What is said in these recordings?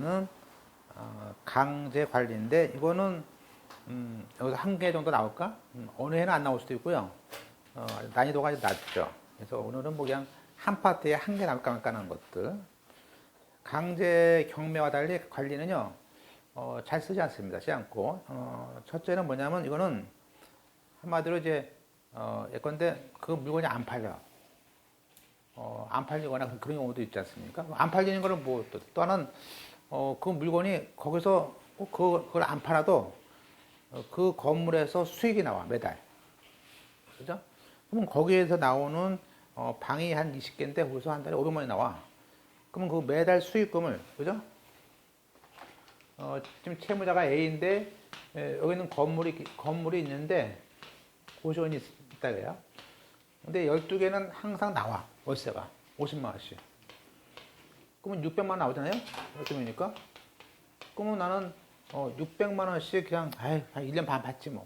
있는 강제 관리인데 이거는 여기서 한 개 정도 나올까? 어느 해는 안 나올 수도 있고요. 난이도가 낮죠. 그래서 오늘은 뭐 그냥 한 파트에 한 개 나올까 말까 하는 것들. 강제 경매와 달리 관리는요, 잘 쓰지 않습니다. 쓰지 않고. 첫째는 뭐냐면 이거는 한마디로 이제, 예컨대 그 물건이 안 팔려. 안 팔리거나 그런 경우도 있지 않습니까? 안 팔리는 거는 뭐, 또 하나는, 그 물건이 거기서 꼭 그걸 안 팔아도 그 건물에서 수익이 나와, 매달. 그죠? 그러면 거기에서 나오는 방이 한 20개인데 거기서 한 달에 500만 원이 나와. 그러면 그 매달 수익금을, 그죠? 지금 채무자가 A인데, 여기는 건물이 있는데, 고시원이 있다 그래요. 근데 12개는 항상 나와, 월세가. 50만 원씩. 그러면 600만 원 나오잖아요? 12개니까. 그러면 나는 600만 원씩 그냥, 한 1년 반 받지 뭐.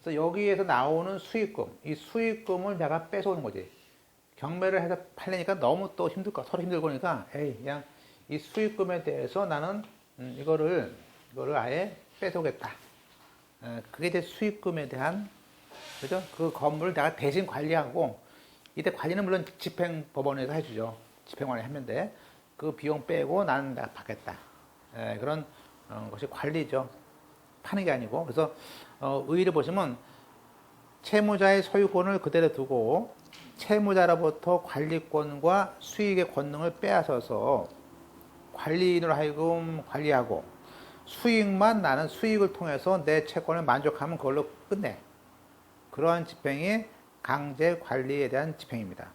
그래서 여기에서 나오는 수익금, 이 수익금을 내가 뺏어오는 거지. 경매를 해서 팔려니까 너무 또 서로 힘들고 그러니까, 그냥 이 수익금에 대해서 나는 이거를 아예 뺏어오겠다. 그게 이제 수익금에 대한, 그죠? 그 건물을 내가 대신 관리하고, 이때 관리는 물론 집행법원에서 해주죠. 집행관리 하면 돼. 그 비용 빼고 나는 내가 받겠다. 그런 것이 관리죠. 파는 게 아니고. 그래서 의의를 보시면 채무자의 소유권을 그대로 두고 채무자로부터 관리권과 수익의 권능을 빼앗아서 관리인으로 하여금 관리하고 수익만 나는 수익을 통해서 내 채권을 만족하면 그걸로 끝내. 그러한 집행이 강제 관리에 대한 집행입니다.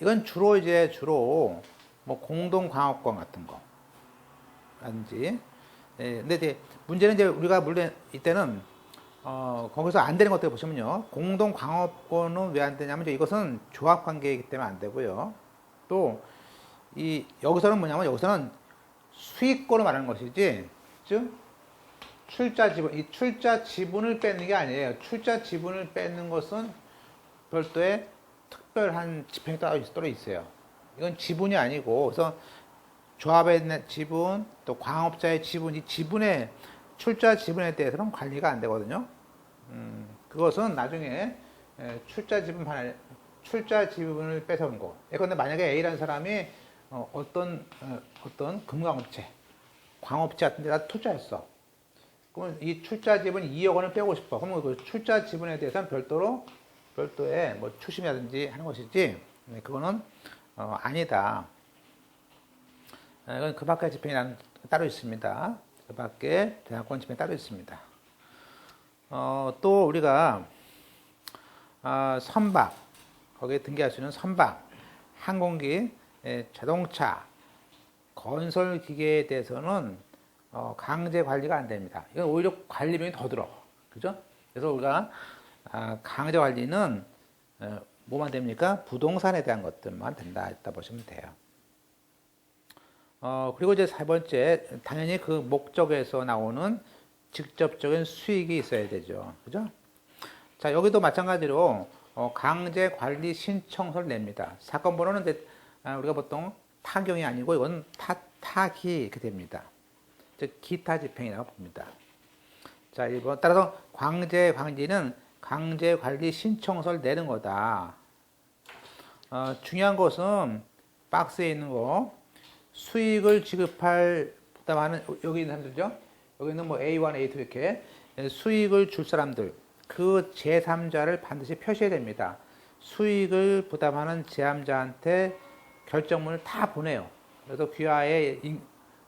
이건 주로 뭐 공동광업권 같은 거 라든지. 근데 이제 문제는 이제 우리가 물론 이때는 거기서 안 되는 것들 보시면요. 공동광업권은 왜 안 되냐면 이것은 조합 관계이기 때문에 안 되고요. 또 여기서는 뭐냐면 여기서는 수익권을 말하는 것이지, 즉 출자 지분, 이 출자 지분을 뺏는 게 아니에요. 출자 지분을 뺏는 것은 별도의 특별한 집행이 따로 있어요. 이건 지분이 아니고, 그래서 조합에 있는 지분, 또 광업자의 지분, 이 지분의 출자 지분에 대해서는 관리가 안 되거든요. 그것은 나중에 출자 지분을 뺏어온 거. 예컨대 만약에 A라는 사람이 어떤 금광업체, 광업체 같은 데다 투자했어. 그러면 이 출자 지분 2억 원을 빼고 싶어. 그러면 그 출자 지분에 대해서는 별도의 뭐 추심이라든지 하는 것이지, 그거는 아니다. 이건 그 밖에 집행이 따로 있습니다. 그 밖에 대항권 집행이 따로 있습니다. 또 우리가 선박, 거기에 등기할 수 있는 선박, 항공기, 자동차, 건설 기계에 대해서는 강제 관리가 안 됩니다. 이건 오히려 관리비용이 더 들어. 그죠? 그래서 우리가 강제 관리는 뭐만 됩니까? 부동산에 대한 것들만 된다. 이따 보시면 돼요. 그리고 이제 세 번째, 당연히 그 목적에서 나오는 직접적인 수익이 있어야 되죠. 그죠? 자, 여기도 마찬가지로 강제 관리 신청서를 냅니다. 사건 번호는 이제 우리가 보통 타경이 아니고 이건 타기 이렇게 됩니다. 즉 기타 집행이라고 봅니다. 자, 1번 따라서 강제 관리는 강제 관리 신청서를 내는 거다. 중요한 것은 박스에 있는 거, 수익을 지급할 부담하는, 여기 있는 사람들죠. 여기는 뭐 A1, A2 이렇게 수익을 줄 사람들, 그 제3자를 반드시 표시해야 됩니다. 수익을 부담하는 제3자한테 결정문을 다 보내요. 그래서 귀하의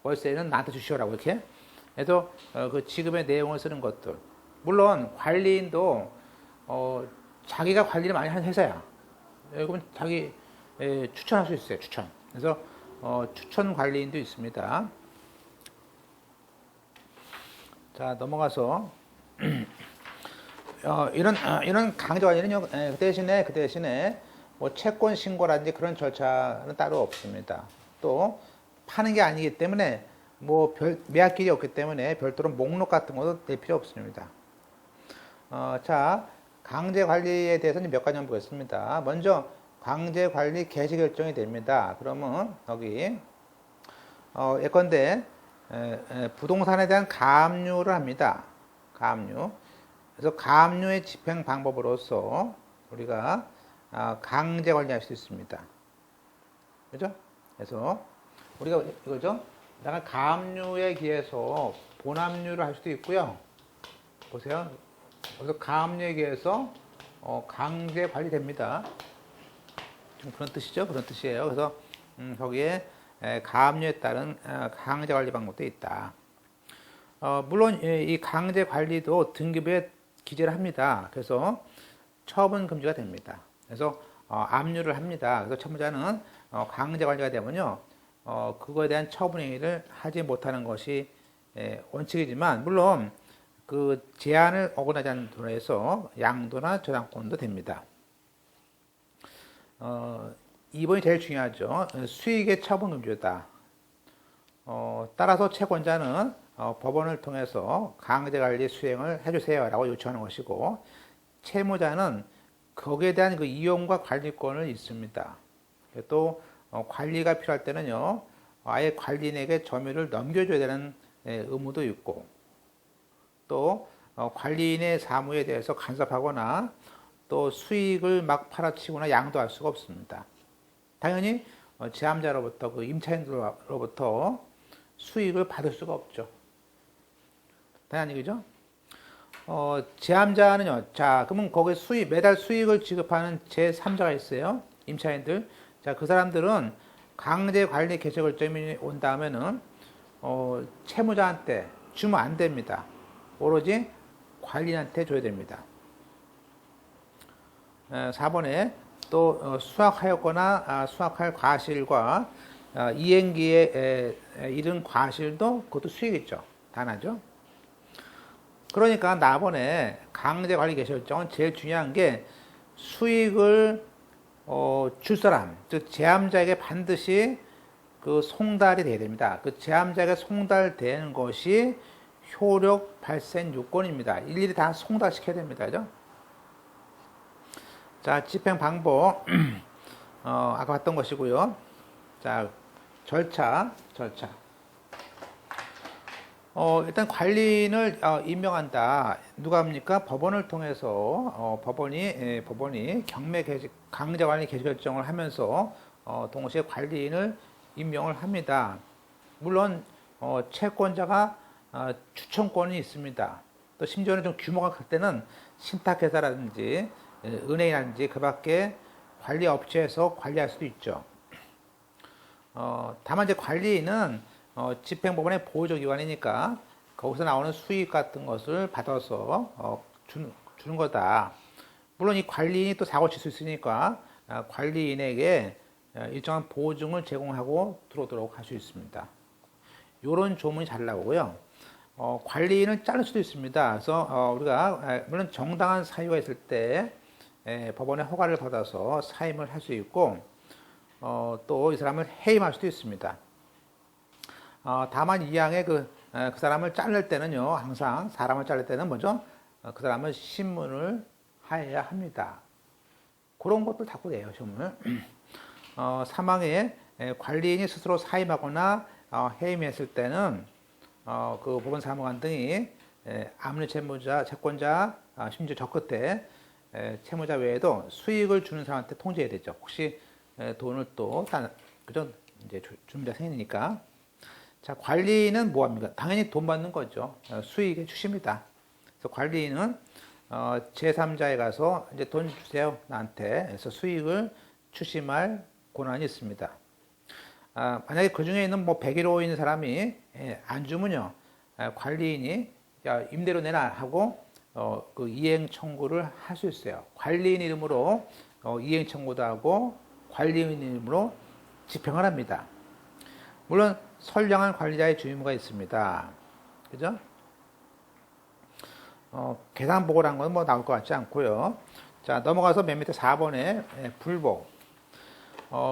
월세는 나한테 주시오라고 이렇게. 그래서 그 지급의 내용을 쓰는 것들. 물론 관리인도 자기가 관리를 많이 하는 회사야. 그러면 자기 추천할 수 있어요. 추천. 그래서 추천 관리인도 있습니다. 자, 넘어가서 이런 강제 관리는요. 그 대신에 뭐 채권 신고라든지 그런 절차는 따로 없습니다. 또 파는 게 아니기 때문에 뭐 매각길이 없기 때문에 별도로 목록 같은 것도 낼 필요 없습니다. 자, 강제 관리에 대해서는 몇 가지 보겠습니다. 먼저 강제관리 개시 결정이 됩니다. 그러면 여기 예컨대 부동산에 대한 가압류를 합니다. 가압류. 그래서 가압류의 집행 방법으로서 우리가 강제 관리할 수 있습니다. 그죠? 그래서 우리가 이거죠? 내가 가압류에 기해서 본압류를 할 수도 있고요. 보세요. 그래서 가압류에 의해서 강제 관리됩니다. 좀 그런 뜻이죠. 그런 뜻이에요. 그래서 거기에 가압류에 따른 강제 관리 방법도 있다. 물론 이 강제 관리도 등급에 기재를 합니다. 그래서 처분 금지가 됩니다. 그래서 압류를 합니다. 그래서 처분자는 강제 관리가 되면요, 그거에 대한 처분 행위를 하지 못하는 것이 원칙이지만, 물론 그 제한을 어긋나지 않는 도로에서 양도나 저당권도 됩니다. 2번이 제일 중요하죠. 수익의 처분 금지다. 따라서 채권자는 법원을 통해서 강제관리 수행을 해주세요라고 요청하는 것이고, 채무자는 거기에 대한 그 이용과 관리권을 있습니다. 또 관리가 필요할 때는요, 아예 관리인에게 점유를 넘겨줘야 되는 의무도 있고, 또 관리인의 사무에 대해서 간섭하거나 또 수익을 막 팔아치거나 양도할 수가 없습니다. 당연히 제함자로부터, 그 임차인들로부터 수익을 받을 수가 없죠. 당연히 그죠? 제함자는요, 자, 그러면 거기에 매달 수익을 지급하는 제3자가 있어요. 임차인들. 자, 그 사람들은 강제 관리 개시 결정이 온다면은, 채무자한테 주면 안 됩니다. 오로지 관리인한테 줘야 됩니다. 4번에 또 수확하였거나 수확할 과실과 이행기에 이른 과실도 그것도 수익이죠. 단하죠. 그러니까 나번에 강제관리 개시 결정은 제일 중요한 게 수익을 줄 사람, 즉 제함자에게 반드시 그 송달이 돼야 됩니다. 그 제함자에게 송달되는 것이 효력 발생 요건입니다. 일일이 다 송달시켜야 됩니다. 그죠? 자, 집행 방법, 아까 봤던 것이고요. 자, 절차. 일단 관리인을 임명한다. 누가 합니까? 법원을 통해서 법원이 강제관리 개시 결정을 하면서 동시에 관리인을 임명을 합니다. 물론 채권자가 추천권이 있습니다. 또 심지어는 좀 규모가 클 때는 신탁회사라든지 은행이라든지 그 밖에 관리 업체에서 관리할 수도 있죠. 다만 이제 관리인은 집행법원의 보호적 기관이니까 거기서 나오는 수익 같은 것을 받아서 주는 거다. 물론 이 관리인이 또 사고 칠 수 있으니까 관리인에게 일정한 보증을 제공하고 들어오도록 할 수 있습니다. 이런 조문이 잘 나오고요. 관리인을 자를 수도 있습니다. 그래서 우리가 물론 정당한 사유가 있을 때 법원의 허가를 받아서 사임을 할 수 있고, 또 이 사람을 해임할 수도 있습니다. 다만 이 양의 그 사람을 자를 때는요, 항상 사람을 자를 때는 뭐죠? 그 사람을 신문을 하여야 합니다. 그런 것도 다 그래요, 신문을. 사망에 관리인이 스스로 사임하거나 해임했을 때는 그 법원 사무관 등이 압류 채무자, 채권자, 심지어 저 끝에 채무자 외에도 수익을 주는 사람한테 통지해야 되죠. 혹시 돈을 또 그죠? 이제 준비가 생기니까. 자, 관리인은 뭐 합니까? 당연히 돈 받는 거죠. 수익의 주십니다. 그래서 관리인은 제3자에 가서 이제 돈 주세요, 나한테. 그래서 수익을 추심할 권한이 있습니다. 만약에 그 중에 있는 뭐 101호 있는 사람이 안 주면요, 관리인이 야, 임대료 내놔 하고 그 이행 청구를 할 수 있어요. 관리인 이름으로 이행 청구도 하고 관리인 이름으로 집행을 합니다. 물론 선량한 관리자의 주의무가 있습니다. 그죠? 계산 보고란 건 뭐 나올 것 같지 않고요. 자, 넘어가서 맨 밑에 4번에 불복.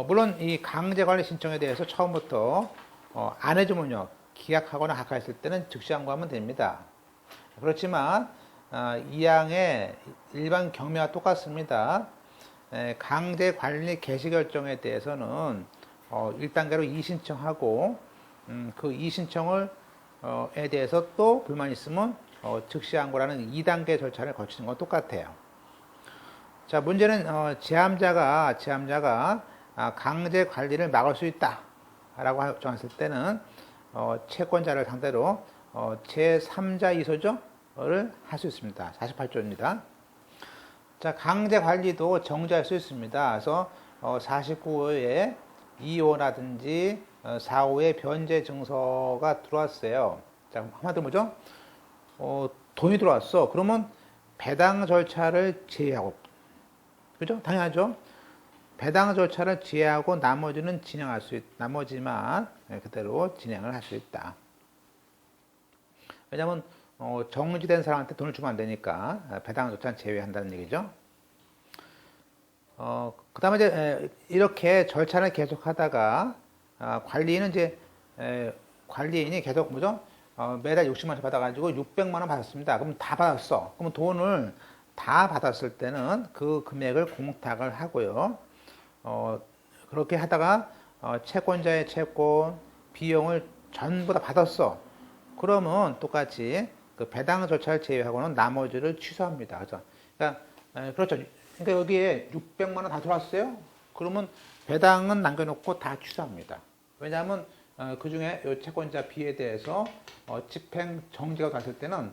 물론 이 강제관리 신청에 대해서 처음부터 안 해주면요, 기각하거나 각하했을 때는 즉시 항고하면 됩니다. 그렇지만 이 양의 일반 경매와 똑같습니다. 강제 관리 개시 결정에 대해서는 1단계로 이의신청하고 그 이의신청을 에 대해서 또 불만이 있으면 즉시항고라는 2단계 절차를 거치는 건 똑같아요. 자, 문제는 제함자가 강제 관리를 막을 수 있다라고 정했을 때는 채권자를 상대로 제3자 이소저를 할 수 있습니다. 48조입니다. 자, 강제 관리도 정지할 수 있습니다. 그래서 49호에 2호라든지 4호에 변제 증서가 들어왔어요. 자, 한마디로 뭐죠? 돈이 들어왔어. 그러면 배당 절차를 제외하고, 그죠? 당연하죠. 배당 절차를 제외하고 나머지는 진행할 수 나머지만 그대로 진행을 할 수 있다. 왜냐하면 정지된 사람한테 돈을 주면 안 되니까 배당 절차는 제외한다는 얘기죠. 그 다음에 이제 이렇게 절차를 계속하다가 관리인은 이제 관리인이 계속 뭐죠? 매달 60만 원씩 받아가지고 600만 원 받았습니다. 그럼 다 받았어. 그러면 돈을 다 받았을 때는 그 금액을 공탁을 하고요. 그렇게 하다가 채권자의 채권 비용을 전부 다 받았어. 그러면 똑같이 그 배당 절차를 제외하고는 나머지를 취소합니다. 그렇죠? 그러니까 그렇죠. 그러니까 여기에 600만 원 다 들어왔어요. 그러면 배당은 남겨놓고 다 취소합니다. 왜냐하면 그 중에 이 채권자 B에 대해서 집행 정지가 갔을 때는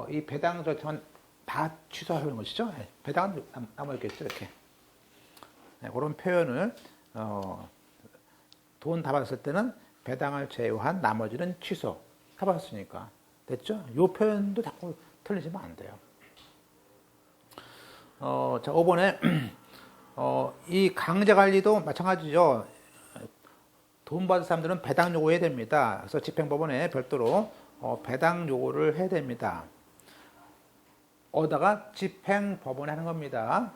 이 배당 절차는 다 취소하는 것이죠. 배당은 남아있겠죠. 이렇게 그런 표현을 돈 다 받았을 때는 배당을 제외한 나머지는 취소. 해봤으니까 됐죠? 이 표현도 자꾸 틀리시면 안 돼요. 자, 5번에 이 강제 관리도 마찬가지죠. 돈 받은 사람들은 배당 요구해야 됩니다. 그래서 집행법원에 별도로 배당 요구를 해야 됩니다. 어디다가 집행법원에 하는 겁니다.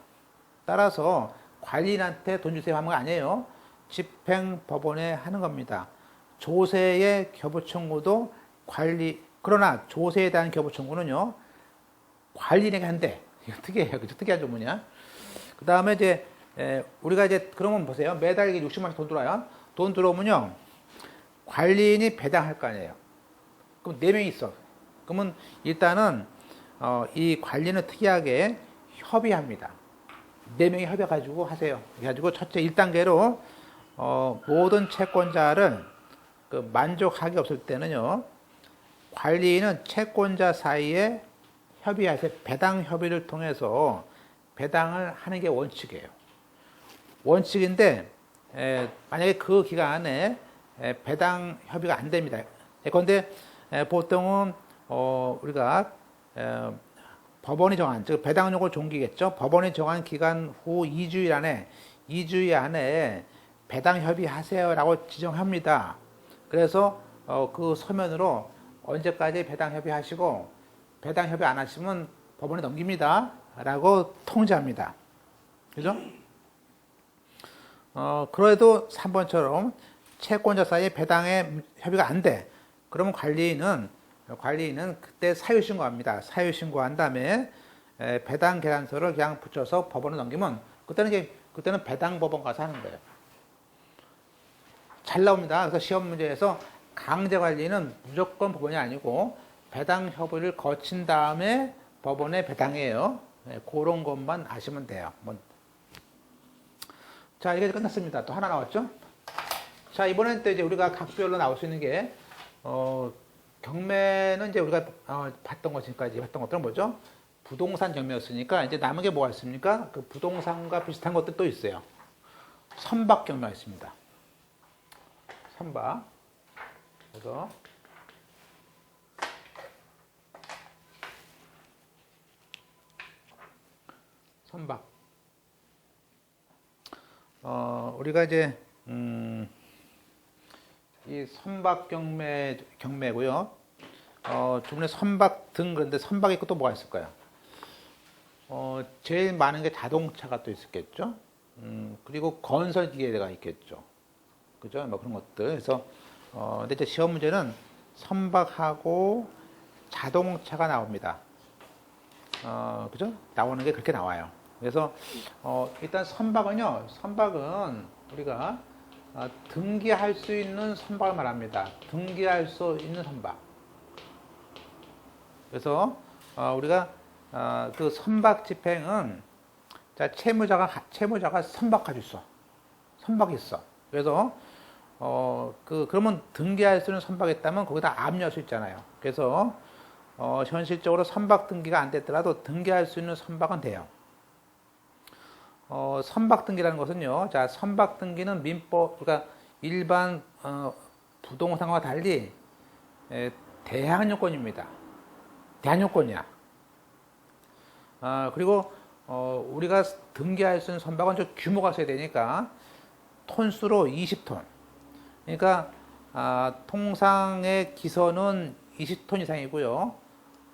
따라서 관리인한테 돈 주세요 하는 거 아니에요. 집행법원에 하는 겁니다. 조세의 겨부 청구도 그러나 조세에 대한 겨부 청구는요, 관리인에게 한대. 이거 특이해요. 그죠? 특이한 조문이야. 그 다음에 이제, 우리가 이제, 그러면 보세요. 매달 60만 원씩 돈 들어와요. 돈 들어오면요, 관리인이 배당할 거 아니에요. 그럼 4명이 있어. 그러면 일단은, 이 관리는 특이하게 협의합니다. 4명이 협의해가지고 하세요. 그래가지고 첫째 1단계로, 모든 채권자를 만족하기 없을 때는요, 관리인은 채권자 사이에 협의해서 배당 협의를 통해서 배당을 하는 게 원칙이에요. 원칙인데 만약에 그 기간에 배당 협의가 안 됩니다. 그런데 보통은 우리가 법원이 정한, 즉 배당 요구 종기겠죠. 법원이 정한 기간 후 2주일 안에 배당 협의하세요라고 지정합니다. 그래서 그 서면으로 언제까지 배당 협의하시고 배당 협의 안 하시면 법원에 넘깁니다. 라고 통지합니다. 그죠? 그래도 3번처럼 채권자 사이에 배당의 협의가 안 돼. 그러면 관리인은 그때 사유신고합니다. 사유신고한 다음에 배당 계산서를 그냥 붙여서 법원에 넘기면 그때는 배당 법원 가서 하는 거예요. 잘 나옵니다. 그래서 시험 문제에서 강제 관리는 무조건 법원이 아니고 배당 협의를 거친 다음에 법원에 배당해요. 그런 것만 아시면 돼요. 자, 이게 끝났습니다. 또 하나 나왔죠? 자, 이번엔 또 이제 우리가 각별로 나올 수 있는 게, 경매는 이제 우리가 봤던 것들은 뭐죠? 부동산 경매였으니까 이제 남은 게 뭐가 있습니까? 그 부동산과 비슷한 것들 또 있어요. 선박 경매가 있습니다. 선박. 그래서 선박. 우리가 이제 이 선박 경매고요. 주변에 선박 등 그런데 선박 있고 또 뭐가 있을까요? 제일 많은 게 자동차가 또 있었겠죠. 그리고 건설 기계가 있겠죠. 그죠? 뭐 그런 것들. 그래서 근데 이제 시험 문제는 선박하고 자동차가 나옵니다. 그죠? 나오는 게 그렇게 나와요. 그래서 일단 선박은 우리가 등기할 수 있는 선박을 말합니다. 등기할 수 있는 선박. 그래서 우리가 그 선박 집행은 자, 채무자가 선박 가지고 있어. 선박이 있어. 그래서 그러면 등기할 수 있는 선박이 있다면 거기다 압류할 수 있잖아요. 그래서 현실적으로 선박 등기가 안 됐더라도 등기할 수 있는 선박은 돼요. 선박 등기라는 것은요. 자, 선박 등기는 민법, 그러니까 일반 부동산과 달리 대항 요건입니다. 대항 요건이야. 그리고 우리가 등기할 수 있는 선박은 좀 규모가 있어야 되니까 톤수로 20톤. 그러니까 통상의 기선은 20톤 이상이고요.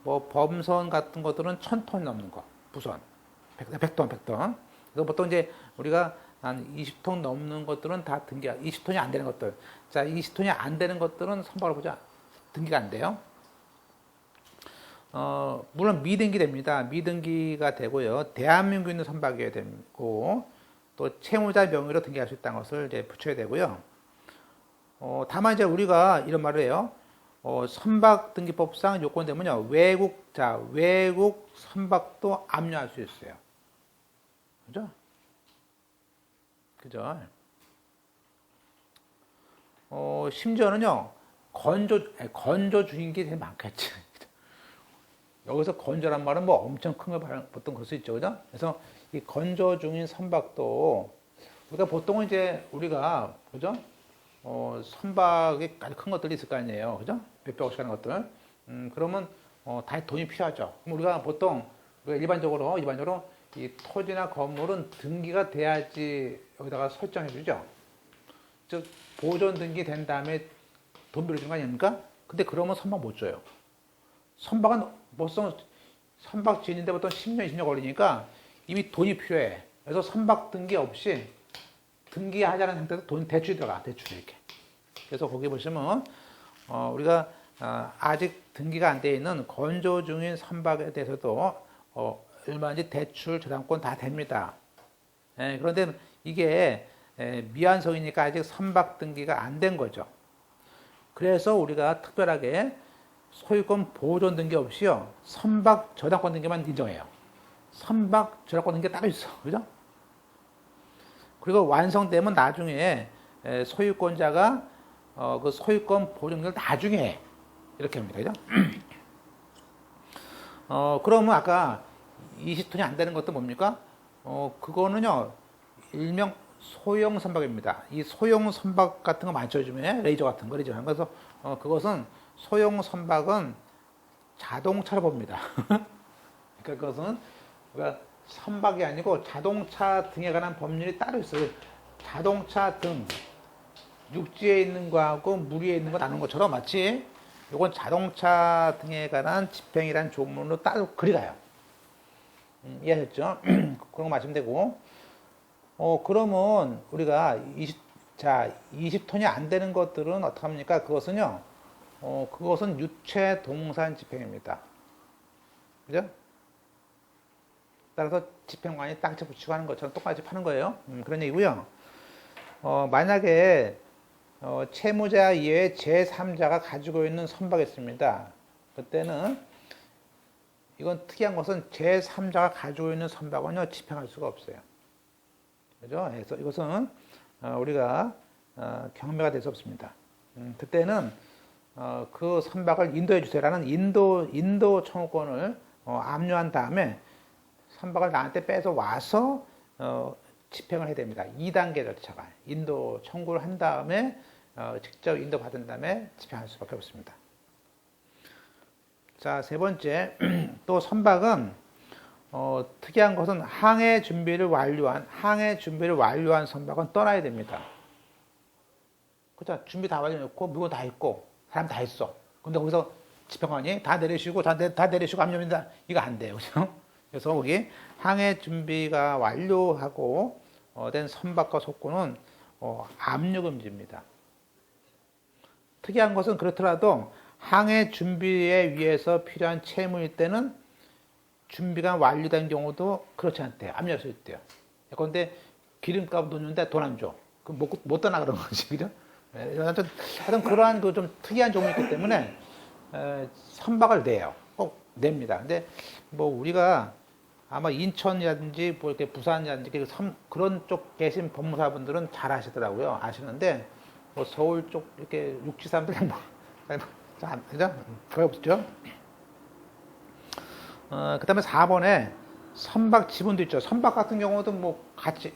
뭐 범선 같은 것들은 1000톤 넘는 거. 부선 100톤. 그래서 보통 이제 우리가 한 20톤 넘는 것들은 다 등기가 20톤이 안 되는 것들. 자, 20톤이 안 되는 것들은 선박을 보자. 등기가 안 돼요. 물론 미등기 됩니다. 미등기가 되고요. 대한민국에 있는 선박이어야 되고, 또 채무자 명의로 등기할 수 있다는 것을 이제 붙여야 되고요. 다만 이제 우리가 이런 말을 해요. 선박 등기법상 요건 되면요. 외국 선박도 압류할 수 있어요. 그죠? 그죠? 심지어는요. 건조 중인 게 되게 많겠지. 여기서 건조란 말은 뭐 엄청 큰 거 보통 그럴 수 있죠. 그죠? 그래서 이 건조 중인 선박도 우리가 보통은 이제 우리가 그죠? 선박이 아주 큰 것들이 있을 거 아니에요. 그죠? 몇백억씩 하는 것들. 그러면 다 돈이 필요하죠. 그럼 우리가 보통 일반적으로 이 토지나 건물은 등기가 돼야지 여기다가 설정해 주죠. 즉 보존 등기 된 다음에 돈 빌려주는 거 아닙니까? 근데 그러면 선박 못 줘요. 선박은 보통 선박 지는데 보통 10년, 20년 걸리니까 이미 돈이 필요해. 그래서 선박 등기 없이 등기하자는 상태에서 돈 대출이 들어가. 대출 이렇게. 그래서 거기 보시면 우리가 아직 등기가 안 되어 있는 건조 중인 선박에 대해서도 얼마든지 대출 저당권 다 됩니다. 그런데 이게 미완성이니까 아직 선박 등기가 안 된 거죠. 그래서 우리가 특별하게 소유권 보존 등기 없이요. 선박 저당권 등기만 인정해요. 선박 저당권 등기가 따로 있어. 그죠? 그리고 완성되면 나중에 소유권자가 그 소유권 보존 등기를 나중에 해. 이렇게 합니다. 그죠? 그러면 아까 20톤이 안 되는 것도 뭡니까? 그거는요. 일명 소형 선박입니다. 이 소형 선박 같은 거 많죠, 요즘에. 레이저 같은 거, 그래서 그것은 소형 선박은 자동차로 봅니다. 그러니까 그것은 선박이 아니고 자동차 등에 관한 법률이 따로 있어요. 자동차 등, 육지에 있는 거하고 물 위에 있는 거 나누는 것처럼 마치 이건 자동차 등에 관한 집행이라는 조문으로 따로 그리가요. 이해하셨죠? 그런 거 마시면 되고. 그러면 우리가 20톤이 안 되는 것들은 어떻게 합니까? 그것은요, 그것은 유체 동산 집행입니다. 그죠? 따라서 집행관이 땅채 붙이고 하는 것처럼 똑같이 파는 거예요. 그런 얘기고요. 만약에 채무자 이외에 제3자가 가지고 있는 선박이 있습니다. 그때는 이건 특이한 것은 제3자가 가지고 있는 선박은요, 집행할 수가 없어요. 그죠? 그래서 이것은 우리가 경매가 될 수 없습니다. 그때는 그 선박을 인도해 주세요라는 인도 청구권을 압류한 다음에 선박을 나한테 뺏어 와서 집행을 해야 됩니다. 2단계 절차가 인도 청구를 한 다음에 직접 인도 받은 다음에 집행할 수밖에 없습니다. 자, 세 번째 또 선박은 특이한 것은 항해 준비를 완료한 선박은 떠나야 됩니다. 그렇죠? 준비 다 완료했고 물건 다 있고 사람 다 있어. 근데 거기서 집행관이 다 내리시고 압류합니다. 이거 안 돼요. 그렇죠? 그래서 거기 항해 준비가 완료하고 된 선박과 속구는 압류 금지입니다. 특이한 것은 그렇더라도 항해 준비에 위해서 필요한 채무일 때는 준비가 완료된 경우도 그렇지 않대요. 압류할 수 있대요. 그런데 기름값 넣는데 돈 안 줘. 그럼 못 떠나 그런 거지, 그죠? 하여튼 그러한 그 좀 특이한 종목이 있기 때문에 선박을 내요. 꼭 냅니다. 근데 뭐 우리가 아마 인천이라든지 뭐 이렇게 부산이라든지 그런 쪽 계신 법무사분들은 잘 아시더라고요. 아시는데 뭐 서울 쪽 이렇게 육지 사람들은 뭐 그죠? 거의 없죠. 그다음에 4번에 선박 지분도 있죠. 선박 같은 경우도 뭐 같이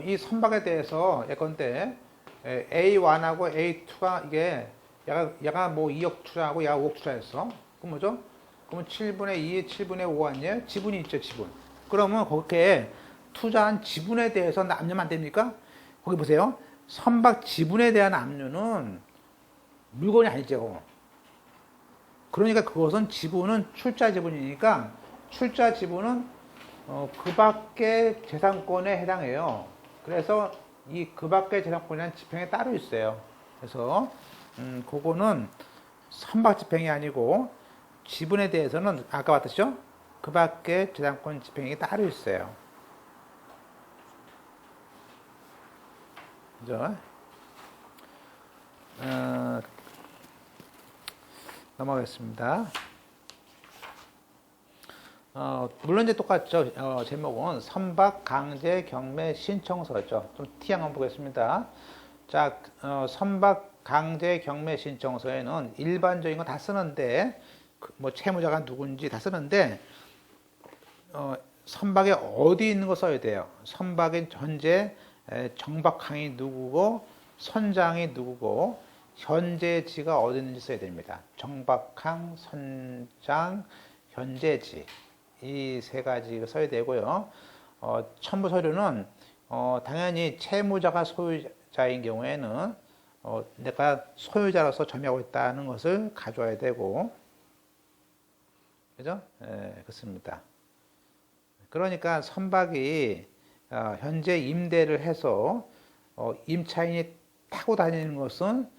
이 선박에 대해서 예컨대 A1하고 A2가 이게 얘가 뭐 2억 투자하고 얘가 5억 투자했어. 그럼 뭐죠? 그러면 7분의 2, 7분의 5 아니에요? 지분이 있죠, 지분. 그러면 거기에 투자한 지분에 대해서 압류하면 안 됩니까? 거기 보세요. 선박 지분에 대한 압류는 물건이 아니죠. 그러니까 그것은 지분은 출자 지분이니까 출자 지분은 그 밖의 재산권에 해당해요. 그래서 이 그 밖의 재산권이라는 지평이 따로 있어요. 그래서 그거는 선박 지평이 아니고 지분에 대해서는 아까 봤듯이죠? 그 밖의 재산권 지평이 따로 있어요. 그죠? 넘어가겠습니다. 물론 이제 똑같죠. 제목은 선박 강제 경매 신청서죠. 좀 티 한번 보겠습니다. 자, 선박 강제 경매 신청서에는 일반적인 거 다 쓰는데, 뭐 채무자가 누군지 다 쓰는데, 선박에 어디 있는 거 써야 돼요. 선박의 현재 정박항이 누구고, 선장이 누구고, 현재지가 어디 있는지 써야 됩니다. 정박항, 선장, 현재지. 이 세 가지 써야 되고요. 첨부 서류는 당연히 채무자가 소유자인 경우에는 내가 소유자로서 점유하고 있다는 것을 가져와야 되고, 그죠? 그렇습니다. 그러니까 선박이 현재 임대를 해서 임차인이 타고 다니는 것은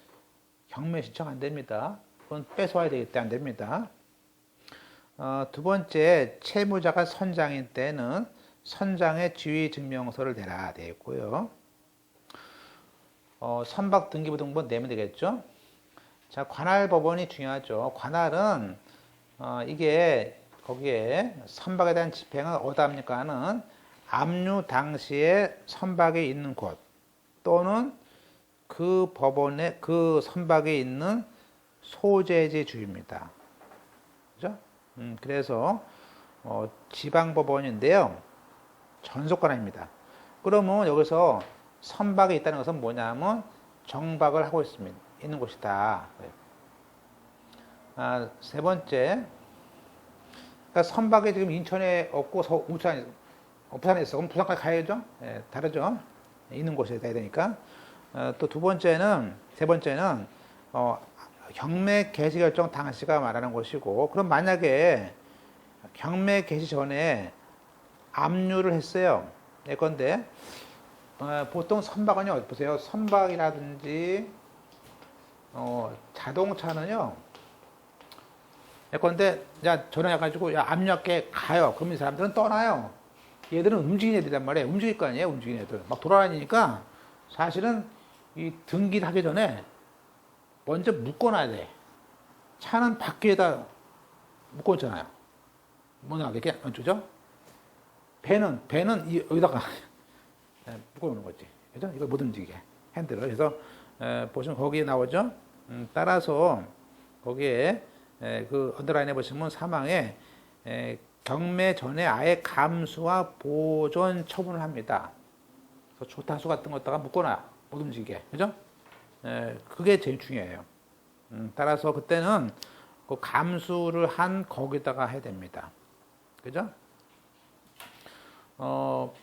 경매 신청 안 됩니다. 그건 뺏어와야 되기 때문에 안 됩니다. 두 번째, 채무자가 선장일 때는 선장의 지위 증명서를 내라 되어 있고요. 선박 등기부등본 내면 되겠죠. 자, 관할 법원이 중요하죠. 관할은 이게 거기에 선박에 대한 집행은 어디다 합니까? 하는 압류 당시에 선박에 있는 곳 또는 그 법원에 그 선박에 있는 소재지 주입니다. 그죠? 그래서 지방법원인데요. 전속관할입니다. 그러면 여기서 선박에 있다는 것은 뭐냐면 정박을 하고 있는 곳이다. 세 번째, 그러니까 선박이 지금 인천에 없고 부산에 있어. 그럼 부산까지 가야죠? 예, 다르죠? 있는 곳에 가야 되니까. 또 세 번째는 경매 개시 결정 당시가 말하는 것이고, 그럼 만약에 경매 개시 전에 압류를 했어요. 예컨대 보통 선박은요, 어디 보세요. 선박이라든지 자동차는요. 예컨대 전화해가지고 압류할게 가요. 그럼 이 사람들은 떠나요. 얘들은 움직이는 애들이란 말이에요. 움직일 거 아니에요. 움직이는 애들. 막 돌아다니니까 사실은 이 등기를 하기 전에 먼저 묶어놔야 돼. 차는 바퀴에다 묶어놓잖아요. 뭐냐, 이렇게, 그죠? 배는 여기다가 묶어놓는 거지. 그죠? 이걸 못 움직이게. 핸들을. 그래서, 보시면 거기에 나오죠? 따라서 거기에, 그 언더라인에 보시면 사망에, 경매 전에 아예 감수와 보존 처분을 합니다. 그래서 조타수 같은 것다가 묶어놔요. 못 움직이게. 그죠? 그게 제일 중요해요. 따라서 그때는 그 감수를 한 거기다가 해야 됩니다. 그죠?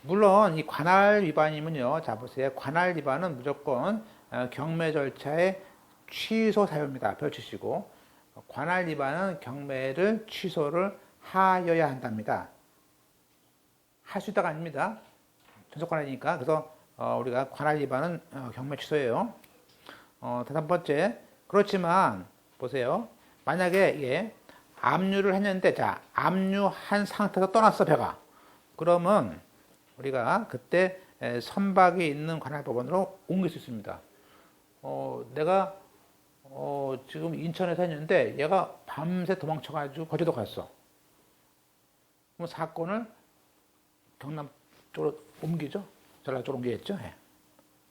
물론 이 관할 위반이면요. 자, 보세요. 관할 위반은 무조건 경매 절차에 취소 사유입니다. 별 치시고. 관할 위반은 경매를 취소를 하여야 한답니다. 할 수 있다가 아닙니다. 전속관할이니까. 그래서 우리가 관할 위반은 경매 취소예요. 다섯 번째, 그렇지만 보세요. 만약에 이게 압류를 했는데, 자, 압류한 상태에서 떠났어, 배가. 그러면 우리가 그때 선박이 있는 관할법원으로 옮길 수 있습니다. 내가 지금 인천에서 했는데 얘가 밤새 도망쳐가지고 거제도 갔어. 그럼 사건을 경남 쪽으로 옮기죠. 전라 쪽으로 옮기겠죠. 예.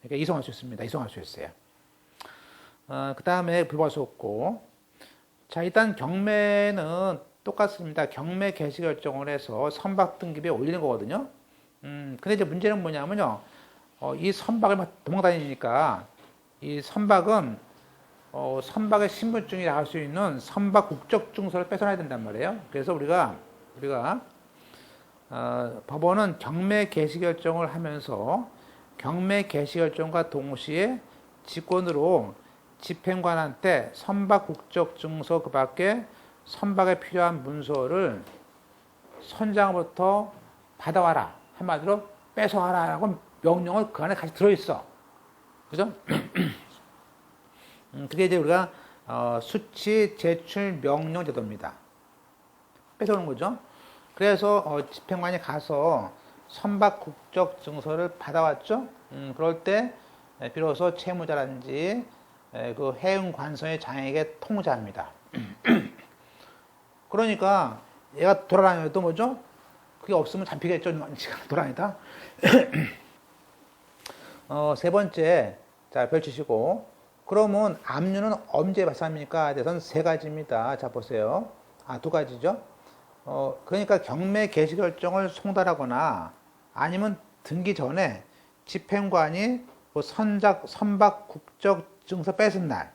그러니까 이송할 수 있습니다. 이송할 수 있어요. 그 다음에 불구할 수 없고, 자, 일단 경매는 똑같습니다. 경매 개시 결정을 해서 선박 등기부에 올리는 거거든요. 근데 이제 문제는 뭐냐면요. 이 선박을 막 도망다니니까 이 선박은 선박의 신분증이 나갈 수 있는 선박 국적 증서를 뺏어놔야 된단 말이에요. 그래서 우리가 법원은 경매 개시 결정을 하면서 경매 개시 결정과 동시에 직권으로 집행관한테 선박 국적 증서 그 밖에 선박에 필요한 문서를 선장으로부터 받아와라. 한마디로 뺏어와라라고 명령을 그 안에 같이 들어있어. 그죠? 그게 이제 우리가 수치 제출 명령 제도입니다. 뺏어오는 거죠. 그래서 집행관이 가서 선박 국적 증서를 받아왔죠. 그럴 때 비로소 채무자라든지 그 해운 관서의 장에게 통지합니다. 그러니까 얘가 돌아다녀도 뭐죠? 그게 없으면 잡히겠죠. 돌아다니다. 세 번째, 자, 펼치시고. 그러면 압류는 언제 발생합니까? 대선 세 가지입니다. 자, 보세요. 두 가지죠. 그러니까 경매 개시 결정을 송달하거나 아니면 등기 전에 집행관이 그 선박 국적 증서 뺏은 날.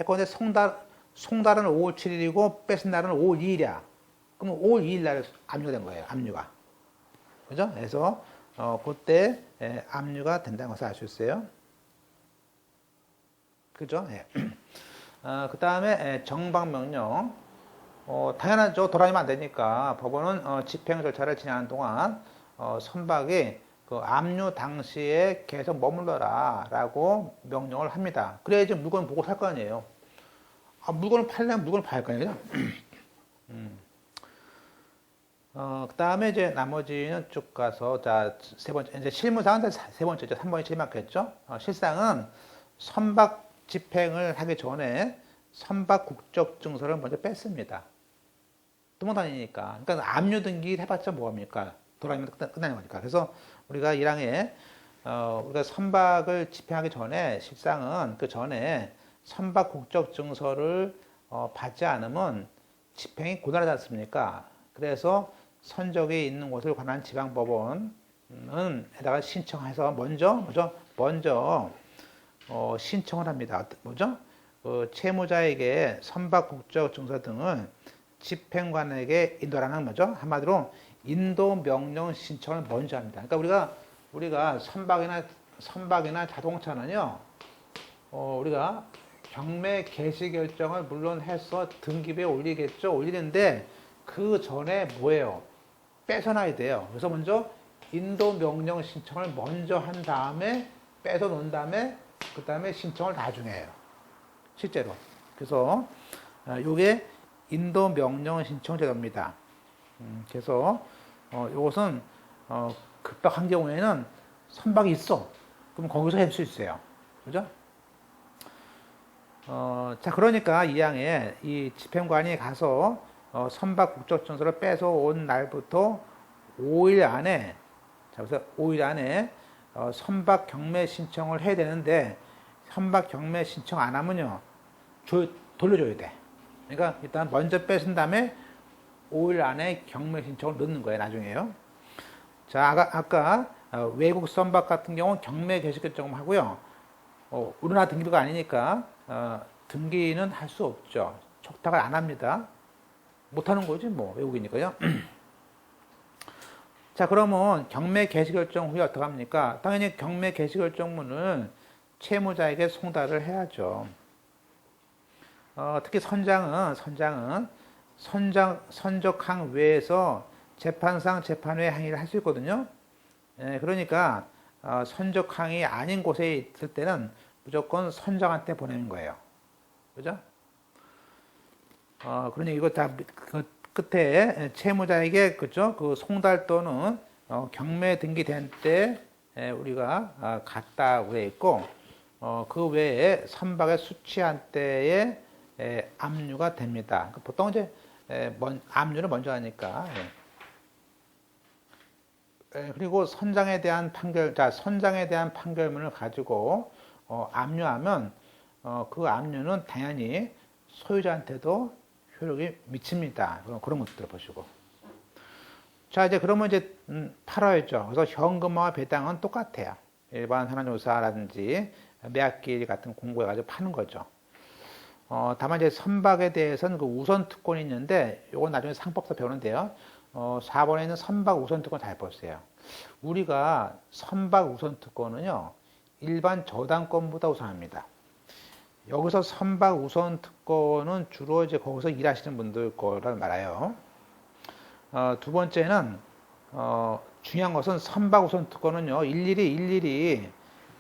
예컨대 송달은 5월 7일이고 뺏은 날은 5월 2일이야. 그럼 5월 2일 날에 압류가 된 거예요. 압류가. 그죠? 그래서 그때 압류가 된다는 것을 알 수 있어요. 그죠? 예. 그 다음에 정방명령. 당연하죠. 돌아다니면 안 되니까 법원은 집행 절차를 진행하는 동안 선박이 그 압류 당시에 계속 머물러라 라고 명령을 합니다. 그래야지 물건 보고 살 거 아니에요. 물건을 팔려면 물건을 팔 거 아니에요. 그 다음에 이제 나머지는 쭉 가서, 자, 세 번째, 이제 실무상은 세 번째죠. 3번이 제일 많겠죠. 실상은 선박 집행을 하기 전에 선박 국적 증서를 먼저 뺐습니다. 도망다니니까. 그러니까 압류 등기를 해봤자 뭐합니까? 돌아다니면 끝나는 거니까. 그래서 우리가 1항에 우리가 선박을 집행하기 전에 실상은 그 전에 선박 국적 증서를 받지 않으면 집행이 고난하지 않습니까? 그래서 선적이 있는 곳을 관한 지방법원은 에다가 신청해서 먼저 신청을 합니다. 뭐죠? 채무자에게 선박 국적 증서 등을 집행관에게 인도하는 뭐죠? 한마디로 인도 명령 신청을 먼저 합니다. 그러니까 우리가 선박이나 자동차는요, 우리가 경매 개시 결정을 물론 해서 등기부에 올리겠죠. 올리는데 그 전에 뭐예요? 뺏어놔야 돼요. 그래서 먼저 인도 명령 신청을 먼저 한 다음에 뺏어 놓은 다음에 그 다음에 신청을 나중에 해요. 실제로. 그래서 이게 인도 명령 신청 제도입니다. 그래서 이것은 급박한 경우에는 선박이 있어. 그럼 거기서 할 수 있어요. 그죠? 자, 그러니까 이 항에 이 집행관이 가서 선박 국적 증서를 뺏어온 날부터 5일 안에, 자, 그래서 5일 안에 선박 경매 신청을 해야 되는데 선박 경매 신청 안 하면요, 돌려줘야 돼. 그러니까 일단 먼저 뺏은 다음에 5일 안에 경매 신청을 넣는 거예요. 나중에요. 자, 아까 외국 선박 같은 경우는 경매 개시 결정을 하고요. 우리나라 등기부가 아니니까 등기는 할 수 없죠. 촉탁을 안 합니다. 못하는 거지 뭐, 외국이니까요. 자, 그러면 경매 개시 결정 후에 어떻게 합니까? 당연히 경매 개시 결정문을 채무자에게 송달을 해야죠. 특히 선장은 선적항 외에서 재판상 재판외 항의를 할 수 있거든요. 그러니까 선적항이 아닌 곳에 있을 때는 무조건 선장한테 보내는 거예요. 그죠? 그러니 이거 다 그 끝에 채무자에게 그죠? 그 송달 또는 경매 등기된 때 우리가 갔다고 돼 있고 그 외에 선박의 수취한 때에 압류가 됩니다. 보통 이제 압류를 먼저 하니까. 그리고 선장에 대한 판결문을 가지고 압류하면 그 압류는 당연히 소유자한테도 효력이 미칩니다. 그런 것들을 보시고. 자, 이제 그러면 이제 팔아야죠. 그래서 현금화와 배당은 똑같아요. 일반 현황조사라든지 매각기일 같은 공고해가지고 파는 거죠. 다만 이제 선박에 대해서는 그 우선 특권이 있는데, 이건 나중에 상법에서 배우는데요. 4번에 있는 선박 우선 특권 잘 보세요. 우리가 선박 우선 특권은요, 일반 저당권보다 우선합니다. 여기서 선박 우선 특권은 주로 이제 거기서 일하시는 분들 거라고 말해요. 두 번째는, 중요한 것은 선박 우선 특권은요, 일일이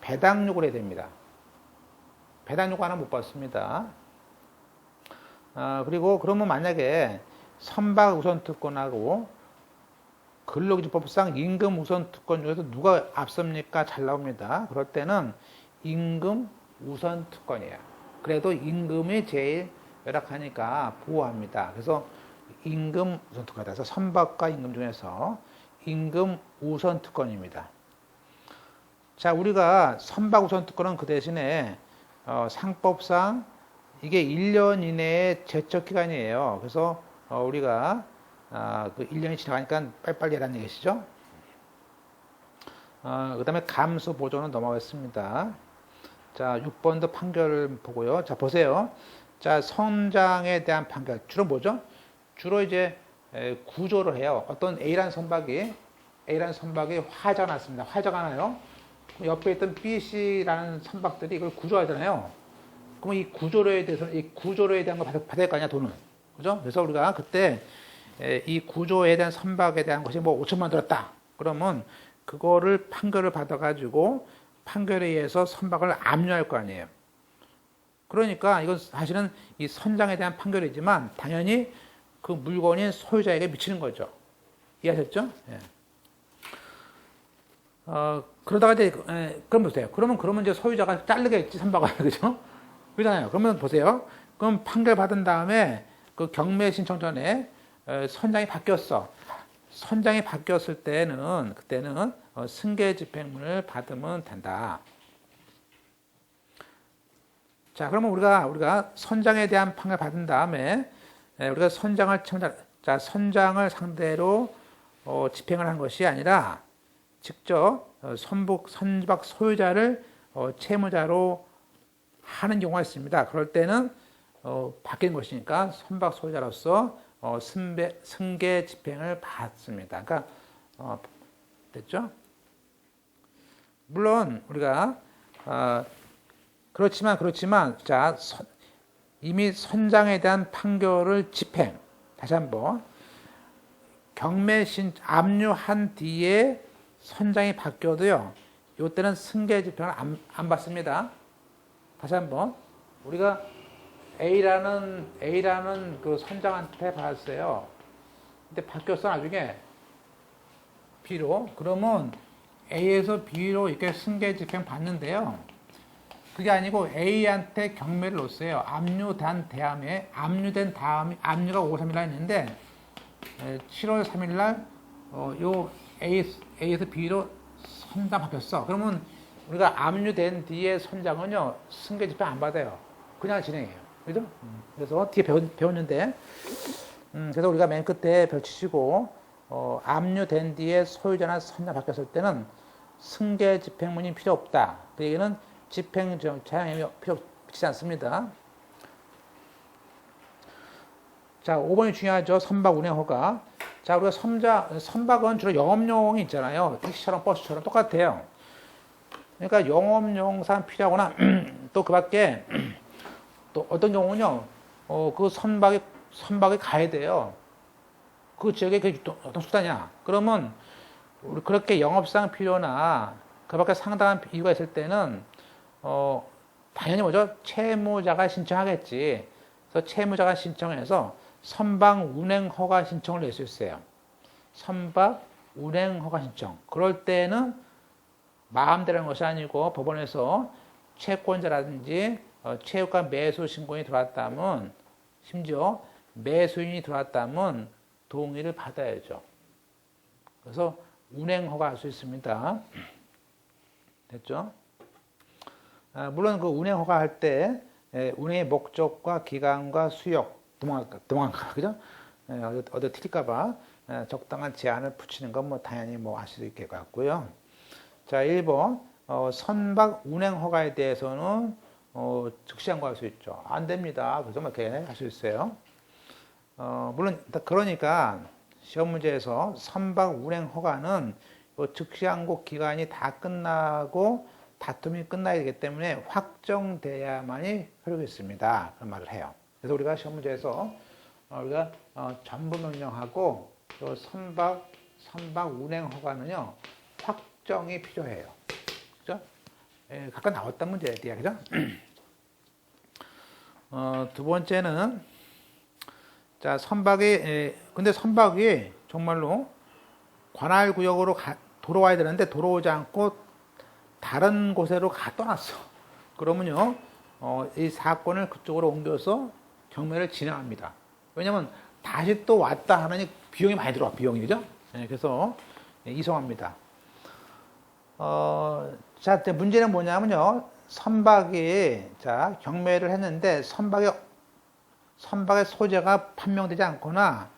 배당 요구를 해야 됩니다. 배당 요구 하나 못 받습니다. 그리고 그러면 만약에 선박 우선 특권하고 근로기준법상 임금 우선 특권 중에서 누가 앞섭니까? 잘 나옵니다. 그럴 때는 임금 우선 특권이에요. 그래도 임금이 제일 열악하니까 보호합니다. 그래서 임금 우선 특권이다. 그래서 선박과 임금 중에서 임금 우선 특권입니다. 자, 우리가 선박 우선 특권은 그 대신에 상법상 이게 1년 이내의 제척 기간이에요. 그래서 우리가 그 1년이 지나가니까 빨리빨리 하라는 얘기시죠. 그 다음에 감수 보조는 넘어가겠습니다. 자, 6번도 판결을 보고요. 자, 보세요. 자, 선장에 대한 판결. 주로 뭐죠? 주로 이제 구조를 해요. 어떤 A라는 선박이 화재가 났습니다. 화재가 나요. 옆에 있던 B, C라는 선박들이 이걸 구조하잖아요. 그럼 이 구조료에 대한 거 받을 거 아니야, 돈은. 그죠? 그래서 우리가 그때 이 구조에 대한 선박에 대한 것이 뭐 5천만 원 들었다. 그러면 그거를 판결을 받아가지고 판결에 의해서 선박을 압류할 거 아니에요. 그러니까 이건 사실은 이 선장에 대한 판결이지만 당연히 그 물건인 소유자에게 미치는 거죠. 이해하셨죠? 예. 그러다가 이제, 그럼 보세요. 그러면 이제 소유자가 자르겠지, 선박을. 그죠? 그러잖아요. 그러면 보세요. 그럼 판결 받은 다음에 그 경매 신청 전에 선장이 바뀌었어. 선장이 바뀌었을 때는, 그때는 승계 집행문을 받으면 된다. 자, 그러면 우리가 선장에 대한 판결 받은 다음에 우리가 선장을 상대로 집행을 한 것이 아니라 직접 선박 소유자를 채무자로 하는 경우가 있습니다. 그럴 때는 바뀐 것이니까 선박 소유자로서 승계 집행을 받습니다. 그러니까 됐죠? 물론 우리가 그렇지만 자, 이미 선장에 대한 판결을 집행, 다시 한번 압류한 뒤에 선장이 바뀌어도요, 이때는 승계 집행을 안 받습니다. 다시 한번 우리가 A라는 그 선장한테 받았어요. 근데 바뀌었어 나중에 B로. 그러면 A에서 B로 이렇게 승계 집행 받는데요. 그게 아니고 A한테 경매를 놓았어요. 압류된 다음에 압류가 5월 3일 날 했는데 7월 3일 날 요 A에서 B로 선장 바뀌었어. 그러면 우리가 압류된 뒤에 선장은요, 승계 집행 안 받아요. 그냥 진행해요. 그죠? 그래서 뒤에 배웠는데, 그래서 우리가 맨 끝에 별치시고, 압류된 뒤에 소유자나 선장 바뀌었을 때는 승계 집행문이 필요 없다. 그 얘기는 집행 제한이 미치지 않습니다. 자, 5번이 중요하죠. 선박 운행 허가. 자, 우리가 선박은 주로 영업용이 있잖아요. 택시처럼 버스처럼 똑같아요. 그러니까 영업용상 필요하거나 또 그 밖에 또 어떤 경우는요, 그 선박에 가야 돼요. 그 지역에 그게 어떤 수단이야. 그러면 우리 그렇게 영업상 필요나 그 밖에 상당한 이유가 있을 때는 당연히 뭐죠? 채무자가 신청하겠지. 그래서 채무자가 신청해서 선박 운행 허가 신청을 낼 수 있어요. 선박 운행 허가 신청. 그럴 때는 마음대로 하는 것이 아니고 법원에서 채권자라든지 채무가 매수 신고인이 들어왔다면, 심지어 매수인이 들어왔다면 동의를 받아야죠. 그래서 운행 허가할 수 있습니다. 됐죠? 물론 그 운행 허가할 때 운행의 목적과 기간과 수역, 도망갈까, 그죠? 어디 튈까봐 적당한 제한을 붙이는 건 뭐 당연히 뭐 할 수 있을 것 같고요. 자, 1번 선박 운행 허가에 대해서는 즉시 항고할 수 있죠. 안 됩니다. 그래서 뭐 이렇게 할 수 있어요. 물론 그러니까 시험 문제에서 선박 운행 허가는 즉시 항고 기간이 다 끝나고 다툼이 끝나야 되기 때문에 확정돼야만이 효력이 있습니다. 그런 말을 해요. 그래서 우리가 시험 문제에서 우리가 전부 명령하고 또 선박 운행 허가는요 확정이 필요해요. 그죠? 각각 나왔던 문제야, 그죠? 두 번째는 자 근데 선박이 정말로 관할 구역으로 도로 와야 되는데 도로 오지 않고 다른 곳으로 떠났어. 그러면요, 이 사건을 그쪽으로 옮겨서 경매를 진행합니다. 왜냐면 다시 또 왔다 하느니 비용이 많이 들어와, 비용이죠? 그래서 이송합니다. 자, 문제는 뭐냐면요, 선박이, 자, 경매를 했는데 선박의 소재가 판명되지 않거나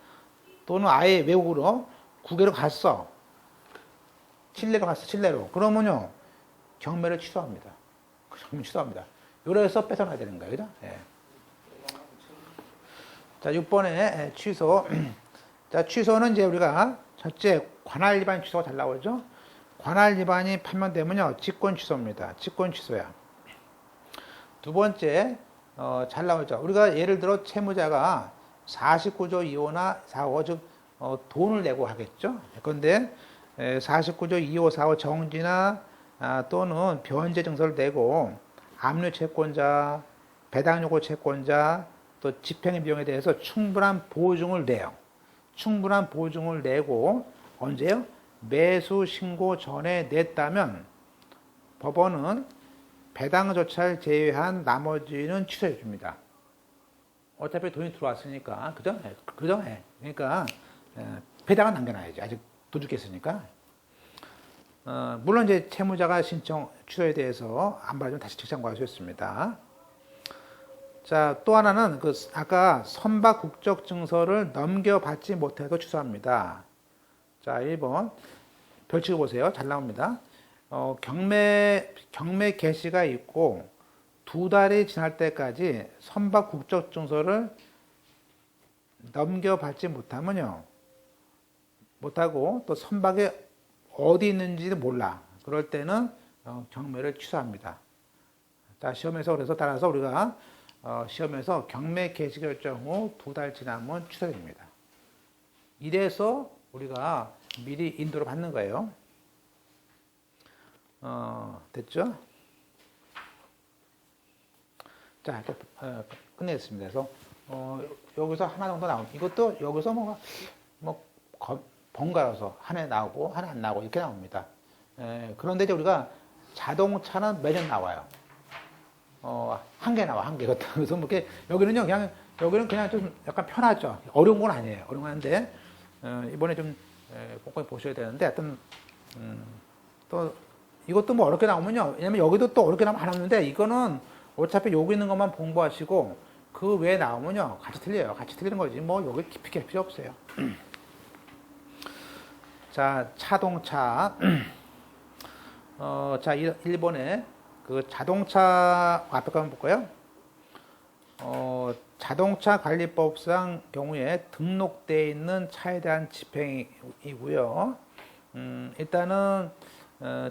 또는 아예 외국으로 국외로 갔어. 칠레로 갔어, 칠레로. 그러면요, 경매를 취소합니다. 경매 취소합니다. 요래서 뺏어놔야 되는 거예요. 그죠? 예. 자, 6번에 취소. 자, 취소는 이제 우리가 첫째, 관할 위반 취소가 잘 나오죠? 관할 위반이 판명되면요, 직권 취소입니다. 직권 취소야. 두 번째, 잘 나오죠? 우리가 예를 들어 채무자가 49조 2호나 4호, 즉, 돈을 내고 하겠죠? 그런데 49조 2호, 4호 정지나 또는 변제 증서를 내고 압류 채권자, 배당 요구 채권자, 또 집행 비용에 대해서 충분한 보증을 내요. 충분한 보증을 내고 언제요? 매수 신고 전에 냈다면 법원은 배당조차를 제외한 나머지는 취소해 줍니다. 어차피 돈이 들어왔으니까, 그죠? 그죠? 그러니까 배당은 남겨놔야지. 아직 돈 죽겠으니까. 물론 이제 채무자가 신청 취소에 대해서 안 받으면 다시 직장과할 수 있습니다. 자, 또 하나는 아까 선박 국적 증서를 넘겨받지 못해도 취소합니다. 자, 1번 별칙을 보세요. 잘 나옵니다. 경매 개시가 있고 2달이 지날 때까지 선박 국적 증서를 넘겨받지 못하면요, 못하고 또 선박이 어디 있는지도 몰라. 그럴 때는 경매를 취소합니다. 자, 시험에서 그래서 따라서 우리가 시험에서 경매 개시 결정 후 2달 지나면 취소됩니다. 이래서 우리가 미리 인도를 받는 거예요. 됐죠? 자, 끝내겠습니다. 그래서 여기서 하나 정도 나옵니다. 이것도 여기서 번갈아서 하나 나오고 하나 안 나오고 이렇게 나옵니다. 그런데 이제 우리가 자동차는 매년 나와요. 한 개 나와, 한 개. 그래서 뭐 이렇게 여기는 그냥 좀 약간 편하죠. 어려운 건 아니에요. 어려운 건 아닌데 이번에 좀 꼼꼼히 보셔야 되는데 하여튼 또 이것도 뭐 어렵게 나오면요. 왜냐면 여기도 또 어렵게 나오면 안 나오는데 이거는 어차피 여기 있는 것만 공부하시고 그 외에 나오면요. 같이 틀려요. 같이 틀리는 거지. 뭐 여기 깊이 할 필요 없어요. 자, 자동차. 자, 1번에 그 자동차 앞에 거 한번 볼까요? 자동차 관리법상 경우에 등록되어 있는 차에 대한 집행이고요. 일단은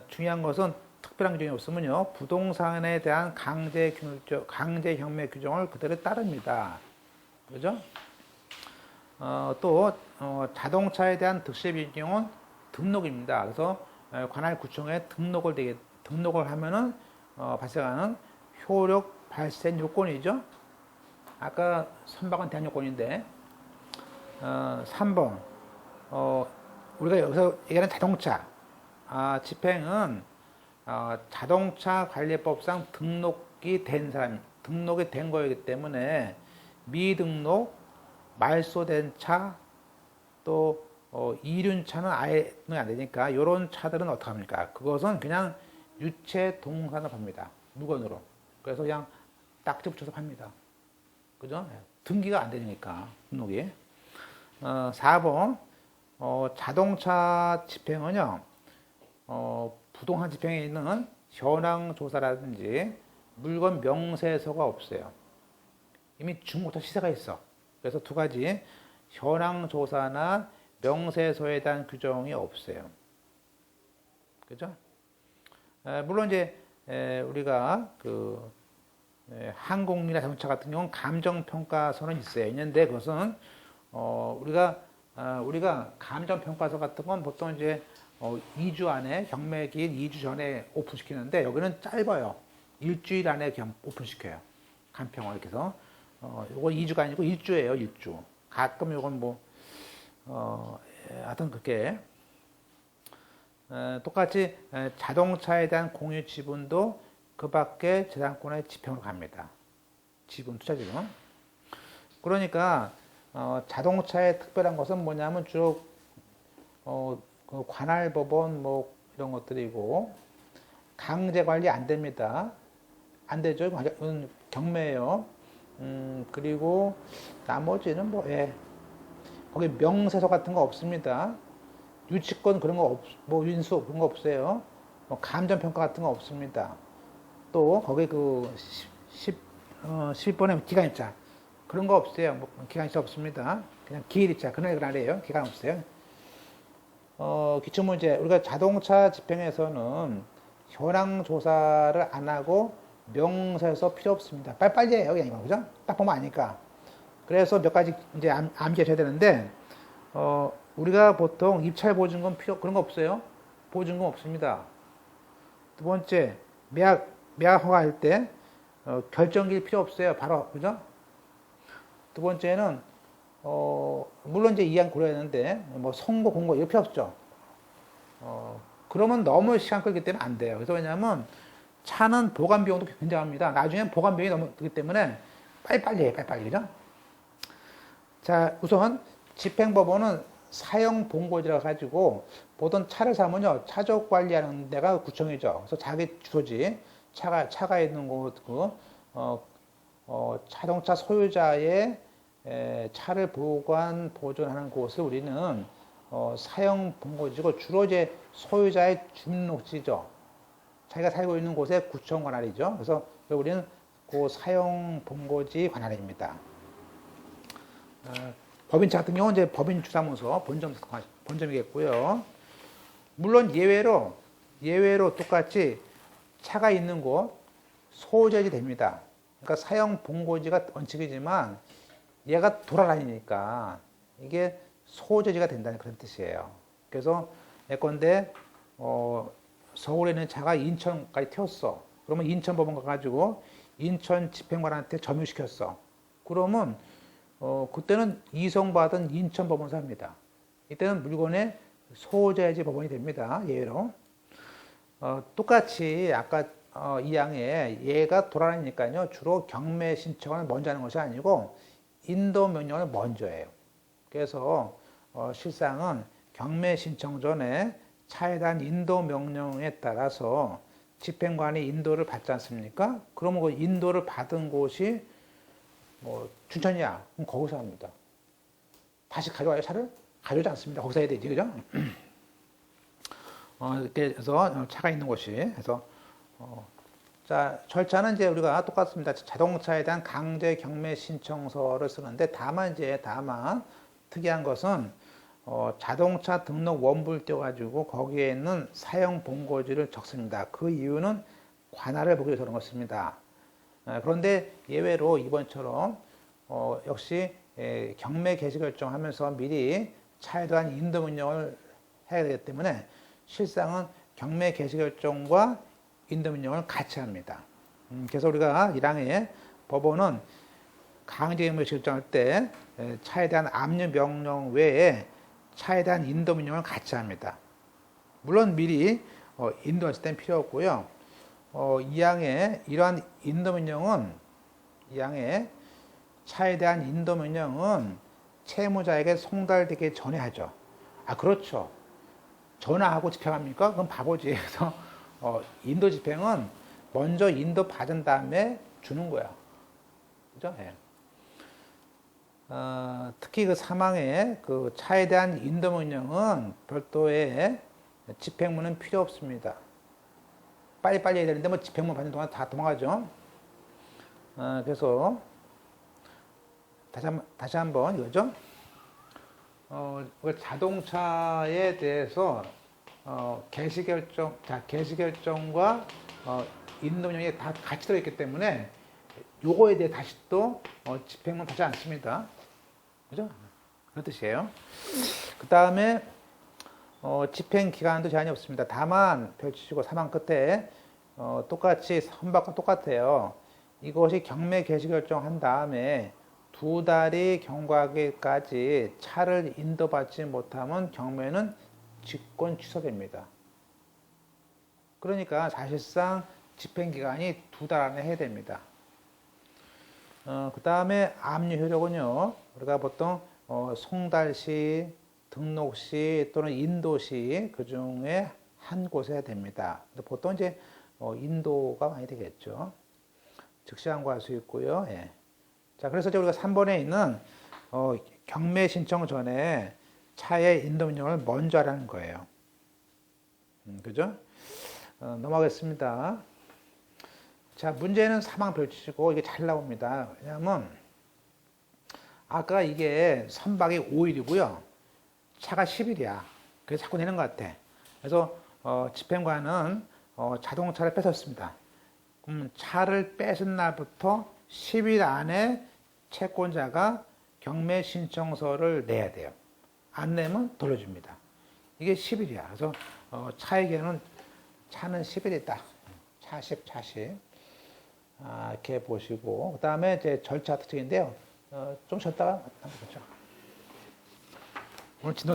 중요한 것은 특별한 규정이 없으면요, 부동산에 대한 강제 경매 규정을 그대로 따릅니다. 그죠? 또 자동차에 대한 득세 비용은 등록입니다. 그래서 관할 구청에 등록을 하면은 발생하는 효력 발생 요건이죠. 아까 선박은 대한 요건인데 3번 우리가 여기서 얘기하는 자동차 집행은 자동차 관리법상 등록이 된 사람, 등록이 된 거이기 때문에 미등록, 말소된 차, 또 이륜차는 아예 등록이 안 되니까 이런 차들은 어떻게 합니까? 그것은 그냥 유체 동산을 팝니다. 물건으로. 그래서 그냥 딱지 붙여서 팝니다. 그죠? 등기가 안 되니까 등록이. 4번 자동차 집행은요. 부동산 집행에 있는 현황조사라든지 물건 명세서가 없어요. 이미 중고차 시세가 있어. 그래서 두 가지 현황조사나 명세서에 대한 규정이 없어요. 그죠? 물론 이제 우리가 그 항공이나 자동차 같은 경우는 감정평가서는 있어요. 있는데 그것은 우리가 감정평가서 같은 건 보통 이제 2주 안에 경매기일 2주 전에 오픈시키는데 여기는 짧아요. 일주일 안에 그냥 오픈시켜요. 간평을 이렇게 해서 요거 2주가 아니고 1주예요. 1주. 가끔 요건 뭐 하여튼 그렇게 똑같이 자동차에 대한 공유 지분도 그 밖에 재산권의 집행으로 갑니다. 지분, 투자 지분. 그러니까 자동차의 특별한 것은 뭐냐면 쭉 그 관할법원 뭐 이런 것들이고 강제 관리 안 됩니다. 안 되죠. 이건 경매예요. 그리고 나머지는 뭐 거기 명세서 같은 거 없습니다. 유치권 그런 거 뭐 인수 그런 거 없어요. 뭐 감정평가 같은 거 없습니다. 또 거기 그 11번에 기간입자 그런 거 없어요. 뭐 기간입자 없습니다. 그냥 기일입자 그날이에요. 기간 없어요. 기출문제 우리가 자동차 집행에서는 현황 조사를 안 하고 명세서 필요 없습니다. 빨리 해요. 그냥 그죠? 딱 보면 아니까. 그래서 몇 가지 이제 암기하셔야 되는데 우리가 보통 입찰 보증금 그런 거 없어요. 보증금 없습니다. 두 번째 매각 허가할 때 결정기일 필요 없어요. 바로 그죠? 두 번째는 물론 이제 이양 고려했는데 뭐 선고 공고 이럴 필요 없죠. 그러면 너무 시간 끌기 때문에 안 돼요. 그래서 왜냐하면 차는 보관 비용도 굉장합니다. 나중에 보관 비용이 너무 들기 때문에 빨리 해, 빨리 그죠? 자, 우선 집행법원은 사용 본고지라 가지고 보통 차를 사면요 차적 관리하는 데가 구청이죠. 그래서 자기 주소지 차가 있는 곳 자동차 소유자의 차를 보존하는 곳을 우리는 사용 본고지고 주로 이제 소유자의 주민등록지죠. 자기가 살고 있는 곳의 구청 관할이죠. 그래서 우리는 그 사용 본고지 관할입니다. 법인차 같은 경우는 이제 법인주사무소 본점이겠고요. 물론 예외로 똑같이 차가 있는 곳 소재지 됩니다. 그러니까 사용 본고지가 원칙이지만 얘가 돌아다니니까 이게 소재지가 된다는 그런 뜻이에요. 그래서 예컨대 서울에 있는 차가 인천까지 태웠어. 그러면 인천법원 가가지고 인천 집행관한테 점유시켰어. 그러면 그때는 이송받은 인천법원사입니다. 이때는 물건의 소재지 법원이 됩니다. 예외로. 똑같이 아까 이 양에 얘가 돌아다니니까요. 주로 경매 신청을 먼저 하는 것이 아니고 인도 명령을 먼저 해요. 그래서 실상은 경매 신청 전에 차에 대한 인도 명령에 따라서 집행관이 인도를 받지 않습니까? 그러면 그 인도를 받은 곳이 뭐 춘천이야. 그럼 거기서 합니다. 다시 가져와요, 차를? 가져오지 않습니다. 거기서 해야 되지, 그죠? 이렇게 해서 차가 있는 곳이 해서 자, 절차는 이제 우리가 똑같습니다. 자동차에 대한 강제 경매 신청서를 쓰는데 다만 특이한 것은 자동차 등록 원부를 떼어가지고 거기에 있는 사용 본고지를 적습니다. 그 이유는 관할을 보기 위해서 그런 것입니다. 그런데 예외로 이번처럼 역시 경매 개시 결정하면서 미리 차에 대한 인도 명령을 해야 되기 때문에 실상은 경매 개시 결정과 인도 명령을 같이 합니다. 그래서 우리가 1항에 법원은 강제임을 결정할 때 차에 대한 압류 명령 외에 차에 대한 인도 명령을 같이 합니다. 물론 미리 인도했을 땐 필요 없고요. 이 항의 이러한 인도 명령은 이 항의 차에 대한 인도 명령은 채무자에게 송달되기 전에 하죠. 아, 그렇죠. 전화하고 집행합니까? 그럼 바보지. 그래서 인도 집행은 먼저 인도 받은 다음에 주는 거야. 그죠? 예. 특히 그 사망의 그 차에 대한 인도 명령은 별도의 집행문은 필요 없습니다. 빨리빨리 해야 되는데 뭐 집행문 받는 동안 다 도망가죠. 그래서 다시 한번 이거죠. 자동차에 대해서 개시결정과 인도명령이 다 같이 들어있기 때문에 요거에 대해 다시 또 집행문 하지 않습니다. 그죠? 그런 뜻이에요. 그 다음에 집행 기간도 제한이 없습니다. 다만 펼치시고 사망 끝에 똑같이 선박과 똑같아요. 이것이 경매 개시 결정한 다음에 2달이 경과하기까지 차를 인도받지 못하면 경매는 직권 취소됩니다. 그러니까 사실상 집행 기간이 2달 안에 해야 됩니다. 그 다음에 압류 효력은요, 우리가 보통 송달시, 등록시 또는 인도시 그 중에 한 곳에 해야 됩니다. 근데 보통 이제 인도가 많이 되겠죠. 즉시 항고할 수 있고요. 예. 자, 그래서 이제 우리가 3번에 있는 경매 신청 전에 차의 인도 명령을 먼저 하라는 거예요. 그죠? 넘어가겠습니다. 자, 문제는 사망 펼치시고 이게 잘 나옵니다. 왜냐하면 아까 이게 선박이 5일이고요. 차가 10일이야. 그래서 자꾸 내는 것 같아. 그래서 집행관은 자동차를 뺏었습니다. 그럼 차를 뺏은 날부터 10일 안에 채권자가 경매 신청서를 내야 돼요. 안 내면 돌려줍니다. 이게 10일이야. 그래서 차에게는 차는 10일이다. 차 10. 이렇게 보시고 그 다음에 이제 절차 특징인데요. 좀 쉬었다가 만나보죠. 오늘 진도